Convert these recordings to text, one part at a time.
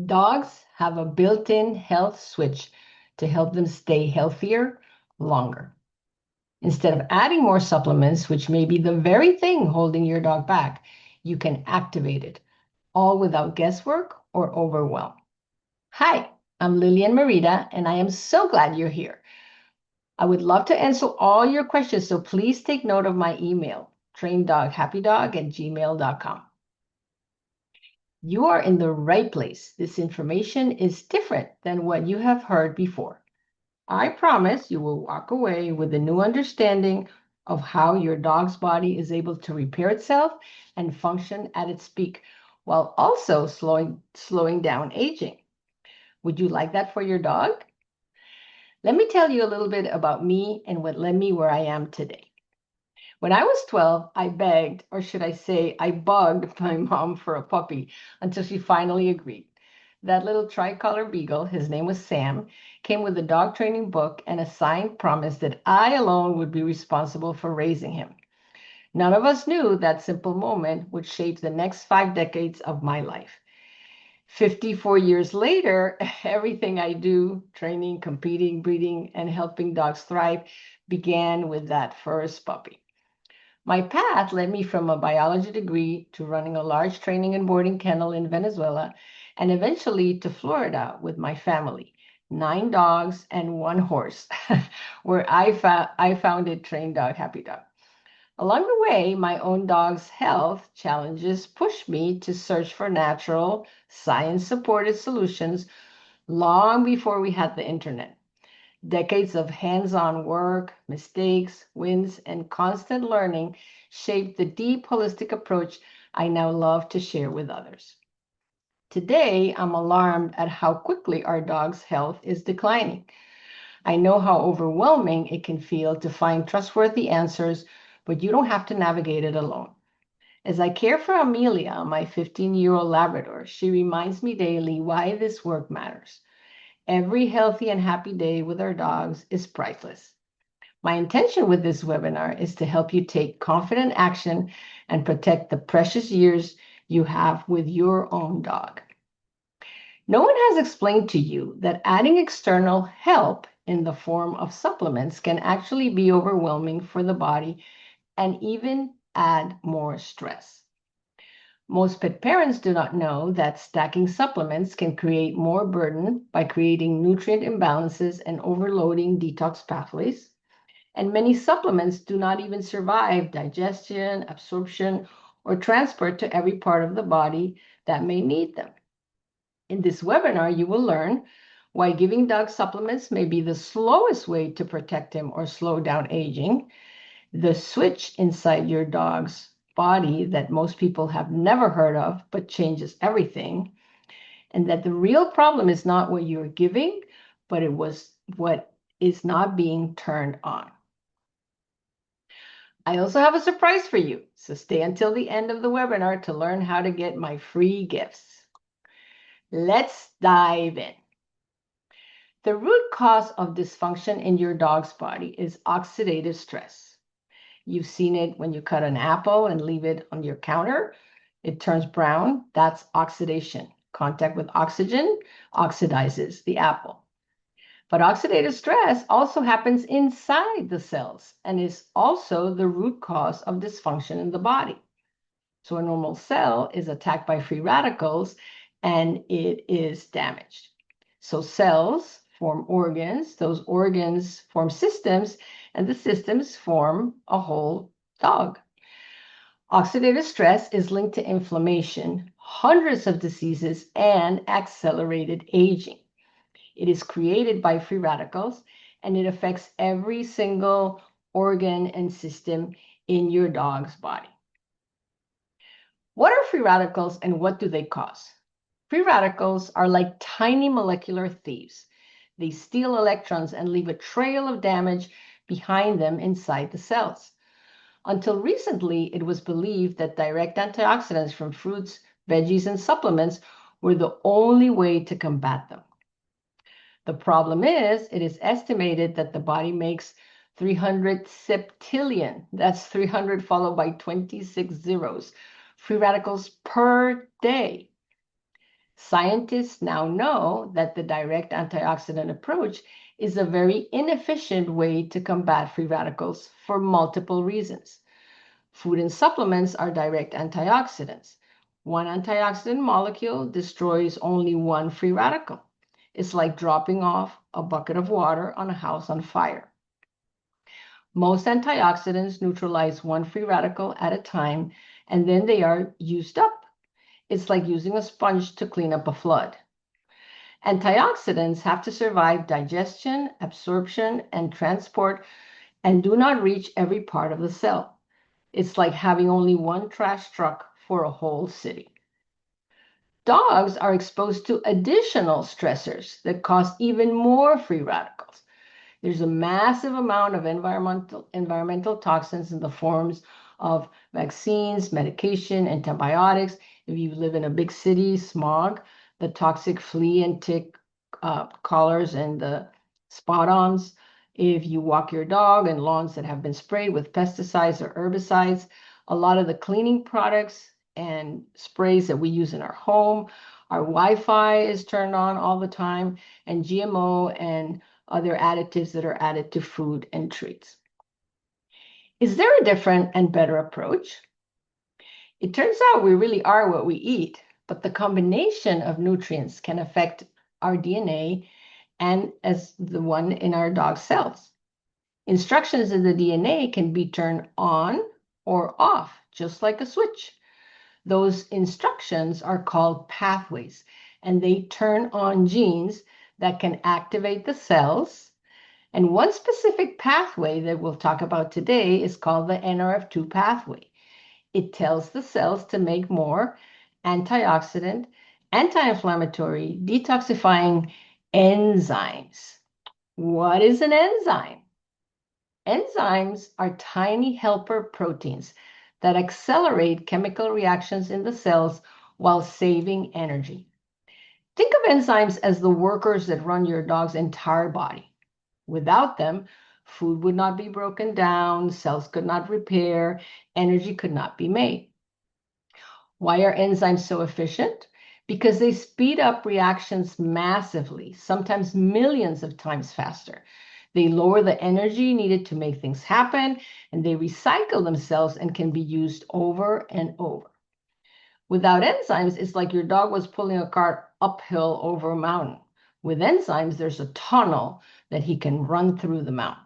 Dogs have a built-in health switch to help them stay healthier longer. Instead of adding more supplements, which may be the very thing holding your dog back, you can activate it, all without guesswork or overwhelm. Hi, I'm Lillian Merida, and I am so glad you're here. I would love to answer all your questions, so please take note of my email, traindoghappydog@gmail.com. You are in the right place. This information is different than what you have heard before. I promise you will walk away with a new understanding of how your dog's body is able to repair itself and function at its peak while also slowing down aging. Would you like that for your dog? Let me tell you a little bit about me and what led me where I am today. When I was 12, I begged, or should I say, I bugged my mom for a puppy until she finally agreed. That little tricolor beagle, his name was Sam, came with a dog training book and a signed promise that I alone would be responsible for raising him. None of us knew that simple moment would shape the next 5 decades of my life. 54 years later, everything I do, training, competing, breeding, and helping dogs thrive, began with that first puppy. My path led me from a biology degree to running a large training and boarding kennel in Venezuela, and eventually to Florida with my family, 9 dogs and 1 horse, where I founded Train Dog Happy Dog. Along the way, my own dog's health challenges pushed me to search for natural, science-supported solutions long before we had the internet. Decades of hands-on work, mistakes, wins, and constant learning shaped the deep holistic approach I now love to share with others. Today, I'm alarmed at how quickly our dog's health is declining. I know how overwhelming it can feel to find trustworthy answers, but you don't have to navigate it alone. As I care for Amelia, my 15-year-old Labrador, she reminds me daily why this work matters. Every healthy and happy day with our dogs is priceless. My intention with this webinar is to help you take confident action and protect the precious years you have with your own dog. No one has explained to you that adding external help in the form of supplements can actually be overwhelming for the body and even add more stress. Most pet parents do not know that stacking supplements can create more burden by creating nutrient imbalances and overloading detox pathways. And many supplements do not even survive digestion, absorption, or transport to every part of the body that may need them. In this webinar, you will learn why giving dog supplements may be the slowest way to protect him or slow down aging, the switch inside your dog's body that most people have never heard of, but changes everything, and that the real problem is not what you're giving, but it was what is not being turned on. I also have a surprise for you, so stay until the end of the webinar to learn how to get my free gifts. Let's dive in. The root cause of dysfunction in your dog's body is oxidative stress. You've seen it when you cut an apple and leave it on your counter. It turns brown. That's oxidation. Contact with oxygen oxidizes the apple. But oxidative stress also happens inside the cells and is also the root cause of dysfunction in the body. So a normal cell is attacked by free radicals and it is damaged. So cells form organs, those organs form systems, and the systems form a whole dog. Oxidative stress is linked to inflammation, hundreds of diseases, and accelerated aging. It is created by free radicals, and it affects every single organ and system in your dog's body. What are free radicals and what do they cause? Free radicals are like tiny molecular thieves. They steal electrons and leave a trail of damage behind them inside the cells. Until recently, it was believed that direct antioxidants from fruits, veggies, and supplements were the only way to combat them. The problem is, it is estimated that the body makes 300 septillion, that's 300 followed by 26 zeros, free radicals per day. Scientists now know that the direct antioxidant approach is a very inefficient way to combat free radicals for multiple reasons. Food and supplements are direct antioxidants. One antioxidant molecule destroys only one free radical. It's like dropping off a bucket of water on a house on fire. Most antioxidants neutralize one free radical at a time, and then they are used up. It's like using a sponge to clean up a flood. Antioxidants have to survive digestion, absorption, and transport and do not reach every part of the cell. It's like having only one trash truck for a whole city. Dogs are exposed to additional stressors that cause even more free radicals. There's a massive amount of environmental toxins in the forms of vaccines, medication, antibiotics. If you live in a big city, smog, the toxic flea and tick collars and the spot-ons. If you walk your dog in lawns that have been sprayed with pesticides or herbicides, a lot of the cleaning products and sprays that we use in our home, our Wi-Fi is turned on all the time, and GMO and other additives that are added to food and treats. Is there a different and better approach? It turns out we really are what we eat, but the combination of nutrients can affect our DNA and as the one in our dog cells. Instructions in the DNA can be turned on or off, just like a switch. Those instructions are called pathways, and they turn on genes that can activate the cells. And one specific pathway that we'll talk about today is called the NRF2 pathway. It tells the cells to make more antioxidant, anti-inflammatory, detoxifying enzymes. What is an enzyme? Enzymes are tiny helper proteins that accelerate chemical reactions in the cells while saving energy. Think of enzymes as the workers that run your dog's entire body. Without them, food would not be broken down, cells could not repair, energy could not be made. Why are enzymes so efficient? Because they speed up reactions massively, sometimes millions of times faster. They lower the energy needed to make things happen, and they recycle themselves and can be used over and over. Without enzymes, it's like your dog was pulling a cart uphill over a mountain. With enzymes, there's a tunnel that he can run through the mountain.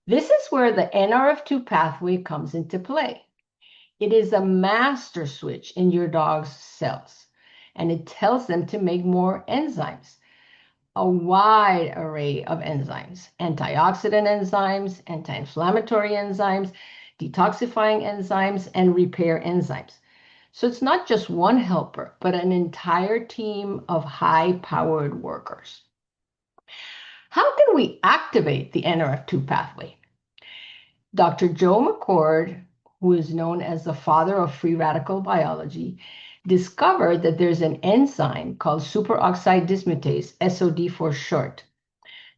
This is where the NRF2 pathway comes into play. It is a master switch in your dog's cells, and it tells them to make more enzymes. A wide array of enzymes, antioxidant enzymes, anti-inflammatory enzymes, detoxifying enzymes, and repair enzymes. So it's not just one helper, but an entire team of high-powered workers. How can we activate the NRF2 pathway? Dr. Joe McCord, who is known as the father of free radical biology, discovered that there's an enzyme called superoxide dismutase, SOD for short,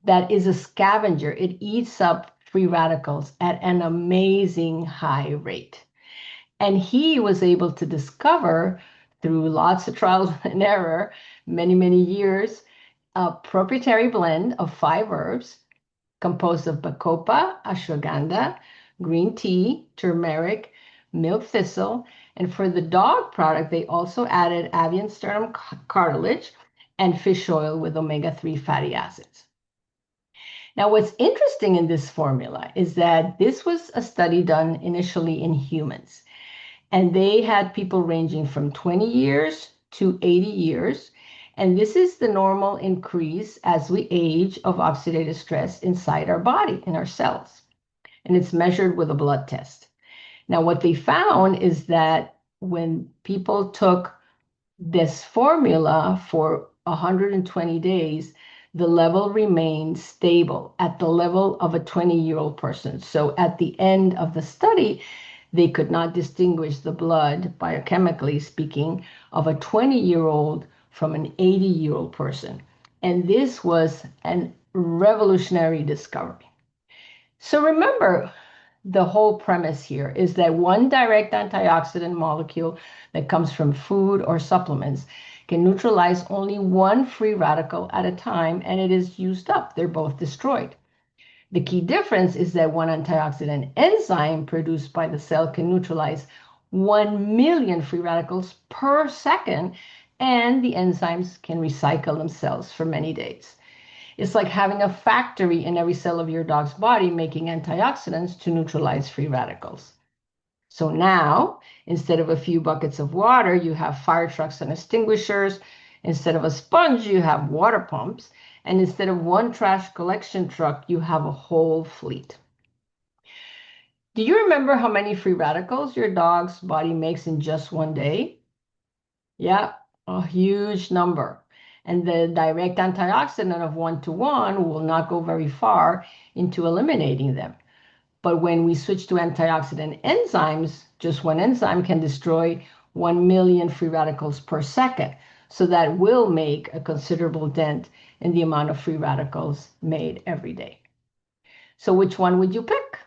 that is a scavenger. It eats up free radicals at an amazing high rate. And he was able to discover, through lots of trials and error, many, many years, a proprietary blend of 5 herbs composed of bacopa, ashwagandha, green tea, turmeric, milk thistle, and for the dog product, they also added avian sternum cartilage and fish oil with omega-3 fatty acids. Now, what's interesting in this formula is that this was a study done initially in humans, and they had people ranging from 20 years to 80 years. And this is the normal increase as we age of oxidative stress inside our body, in our cells. And it's measured with a blood test. Now, what they found is that when people took this formula for 120 days, the level remained stable at the level of a 20-year-old person. So at the end of the study, they could not distinguish the blood, biochemically speaking, of a 20-year-old from an 80-year-old person. And this was a revolutionary discovery. So remember, the whole premise here is that one direct antioxidant molecule that comes from food or supplements can neutralize only one free radical at a time, and it is used up. They're both destroyed. The key difference is that one antioxidant enzyme produced by the cell can neutralize 1 million free radicals per second, and the enzymes can recycle themselves for many days. It's like having a factory in every cell of your dog's body making antioxidants to neutralize free radicals. So now, instead of a few buckets of water, you have fire trucks and extinguishers. Instead of a sponge, you have water pumps. And instead of one trash collection truck, you have a whole fleet. Do you remember how many free radicals your dog's body makes in just one day? Yeah, a huge number. And the direct antioxidant of 1-to-1 will not go very far into eliminating them. But when we switch to antioxidant enzymes, just one enzyme can destroy 1 million free radicals per second. So that will make a considerable dent in the amount of free radicals made every day. So which one would you pick?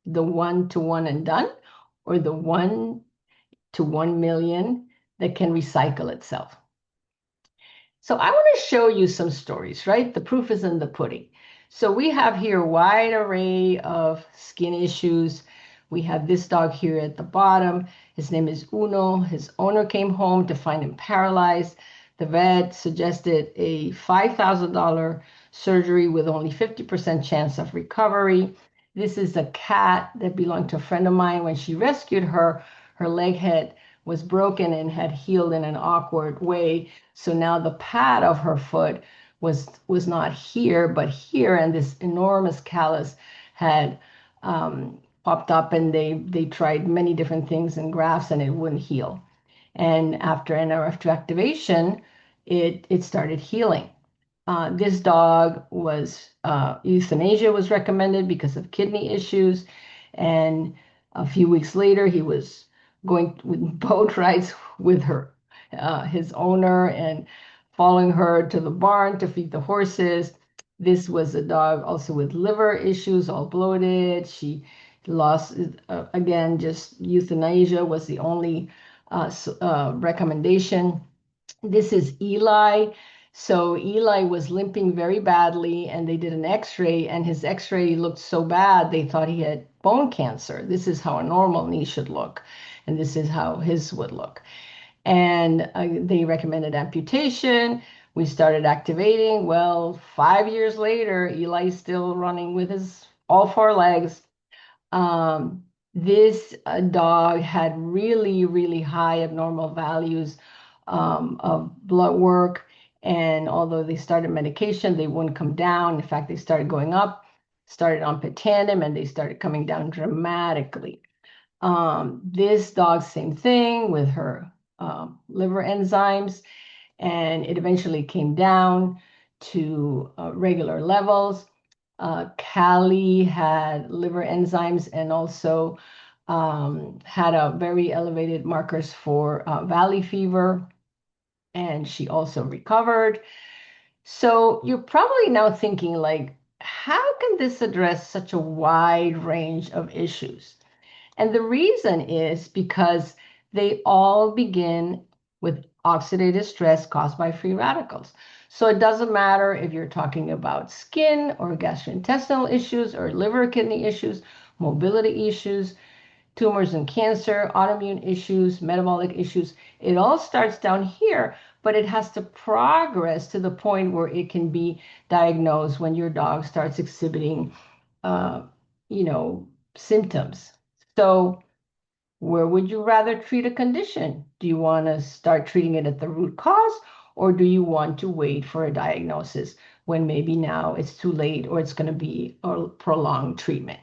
The 1-to-1 and done, or the 1-to-1 million that can recycle itself? So I want to show you some stories, right? The proof is in the pudding. So we have here a wide array of skin issues. We have this dog here at the bottom. His name is Uno. His owner came home to find him paralyzed. The vet suggested a $5,000 surgery with only 50% chance of recovery. This is a cat that belonged to a friend of mine. When she rescued her, her leg was broken and had healed in an awkward way. So now the pad of her foot was not here, but here, and this enormous callus had popped up, and they tried many different things and grafts, and it wouldn't heal. And after NRF2 activation, it started healing. This dog was euthanasia was recommended because of kidney issues, and a few weeks later, he was going with boat rides with his owner, and following her to the barn to feed the horses. This was a dog also with liver issues, all bloated. She lost, again, just euthanasia was the only recommendation. This is Eli. So Eli was limping very badly, and they did an x-ray, and his x-ray looked so bad, they thought he had bone cancer. This is how a normal knee should look, and this is how his would look. And they recommended amputation. We started activating. Well, 5 years later, Eli's still running with his all four legs. This dog had really, really high abnormal values of blood work. And although they started medication, they wouldn't come down. In fact, they started going up, started on Protandim, and they started coming down dramatically. This dog, same thing with her liver enzymes, and it eventually came down to regular levels. Callie had liver enzymes and also had a very elevated markers for valley fever, and she also recovered. So you're probably now thinking, like, how can this address such a wide range of issues? And the reason is because they all begin with oxidative stress caused by free radicals. So it doesn't matter if you're talking about skin or gastrointestinal issues or liver kidney issues, mobility issues, tumors and cancer, autoimmune issues, metabolic issues. It all starts down here, but it has to progress to the point where it can be diagnosed when your dog starts exhibiting, uh, symptoms. So where would you rather treat a condition? Do you want to start treating it at the root cause, or do you want to wait for a diagnosis when maybe now it's too late or it's going to be a prolonged treatment?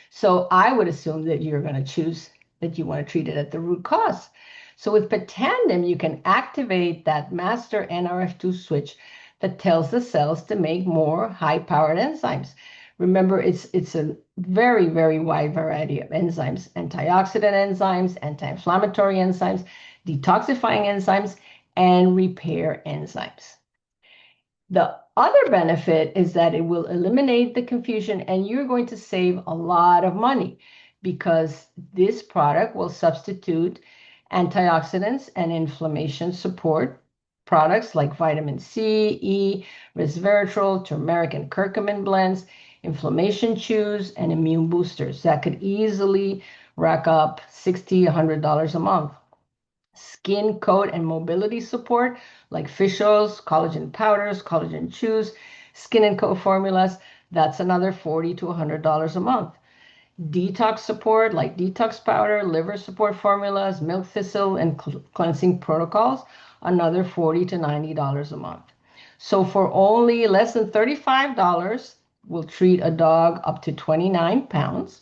So I would assume that you're going to choose that you want to treat it at the root cause. So with Protandim, you can activate that master NRF2 switch that tells the cells to make more high-powered enzymes. Remember, it's a very, very wide variety of enzymes: antioxidant enzymes, anti-inflammatory enzymes, detoxifying enzymes, and repair enzymes. The other benefit is that it will eliminate the confusion, and you're going to save a lot of money because this product will substitute antioxidants and inflammation support products like vitamin C, E, resveratrol, turmeric, and curcumin blends, inflammation chews, and immune boosters that could easily rack up $60, $100 a month. Skin, coat, and mobility support like fish oils, collagen powders, collagen chews, skin and coat formulas, that's another $40 to $100 a month. Detox support like detox powder, liver support formulas, milk thistle, and cleansing protocols, another $40 to $90 a month. So for only less than $35, we'll treat a dog up to 29 pounds,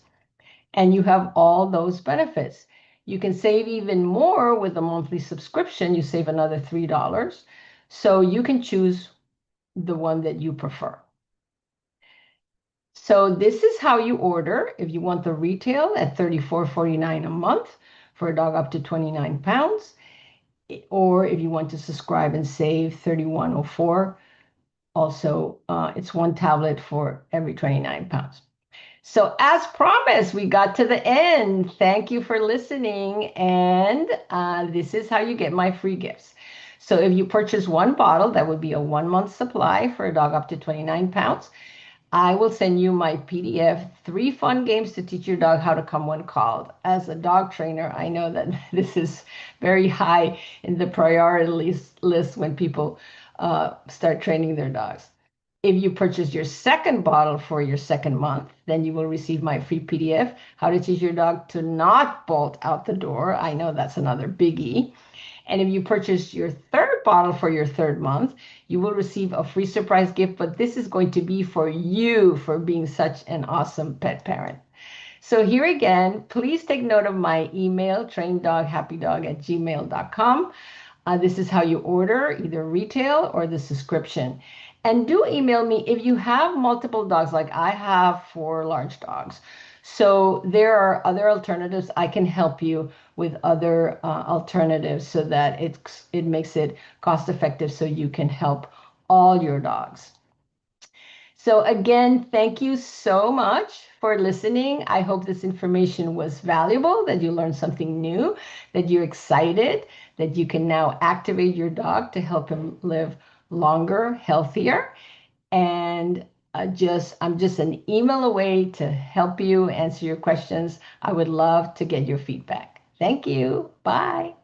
and you have all those benefits. You can save even more with a monthly subscription. You save another $3. So you can choose the one that you prefer. So this is how you order if you want the retail at $34.49 a month for a dog up to 29 pounds, or if you want to subscribe and save $31.04. Also, it's one tablet for every 29 pounds. So as promised, we got to the end. Thank you for listening. And this is how you get my free gifts. So if you purchase one bottle, that would be a 1 month supply for a dog up to 29 pounds. I will send you my PDF, 3 fun games to teach your dog how to come when called. As a dog trainer, I know that this is very high in the priority list when people start training their dogs. If you purchase your second bottle for your second month, then you will receive my free PDF, How to Teach Your Dog to Not Bolt Out the Door. I know that's another biggie. And if you purchase your third bottle for your third month, you will receive a free surprise gift, but this is going to be for you for being such an awesome pet parent. So here again, please take note of my email, traindoghappydog@gmail.com. This is how you order, either retail or the subscription. And do email me if you have multiple dogs, like I have 4 large dogs. So there are other alternatives. I can help you with other alternatives so that it makes it cost effective so you can help all your dogs. So again, thank you so much for listening. I hope this information was valuable, that you learned something new, that you're excited, that you can now activate your dog to help him live longer, healthier. And I'm just an email away to help you answer your questions. I would love to get your feedback. Thank you. Bye.